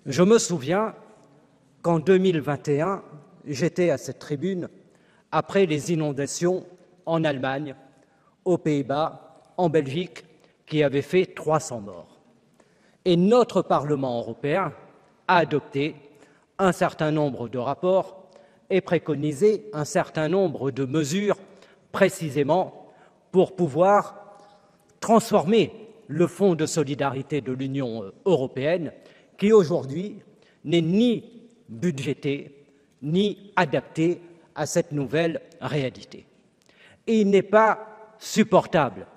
Je me souviens qu'en 2021, j'étais à cette tribune après les inondations en Allemagne, aux Pays-Bas, en Belgique, qui avaient fait 300 morts. Et notre Parlement européen a adopté un certain nombre de rapports et préconisé un certain nombre de mesures précisément pour pouvoir transformer le Fonds de solidarité de l'Union européenne, qui aujourd'hui n'est ni budgété ni adapté à cette nouvelle réalité. Et il n'est pas supportable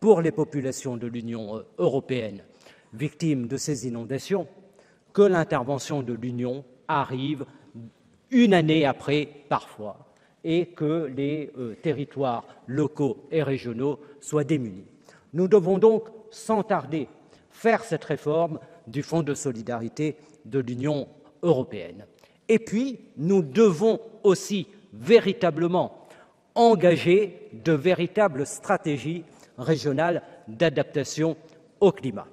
pour les populations de l'Union européenne victimes de ces inondations que l'intervention de l'Union arrive une année après parfois et que les territoires locaux et régionaux soient démunis. Nous devons donc sans tarder faire cette réforme du Fonds de solidarité de l'Union européenne. Et puis, nous devons aussi véritablement engager de véritables stratégies régionales d'adaptation au climat.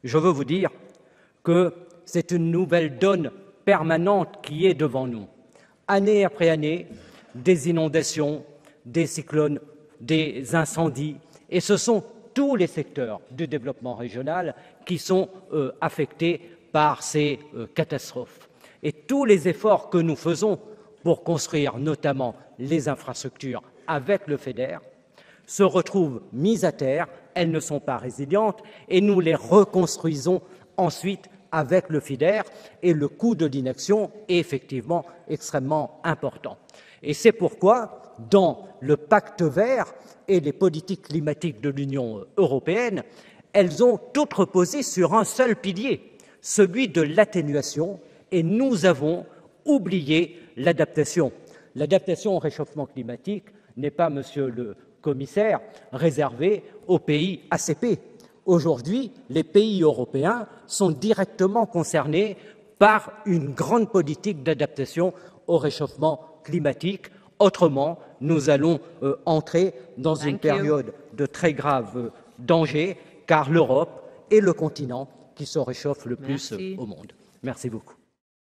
Je veux vous dire que c'est une nouvelle donne permanente qui est devant nous. Année après année, des inondations, des cyclones, des incendies, et ce sont tous les secteurs du développement régional qui sont affectés par ces catastrophes. Et tous les efforts que nous faisons pour construire notamment les infrastructures avec le FEDER se retrouvent mis à terre, elles ne sont pas résilientes et nous les reconstruisons ensuite avec le FEDER et le coût de l'inaction est effectivement extrêmement important. Et c'est pourquoi, dans le pacte vert et les politiques climatiques de l'Union européenne, elles ont toutes reposé sur un seul pilier, celui de l'atténuation, et nous avons oublié l'adaptation. L'adaptation au réchauffement climatique n'est pas, monsieur le commissaire, réservée aux pays ACP. Aujourd'hui, les pays européens sont directement concernés par une grande politique d'adaptation au réchauffement climatique. Autrement, nous allons entrer dans une période de très grave danger, car l'Europe est le continent qui se réchauffe le plus au monde. Merci beaucoup.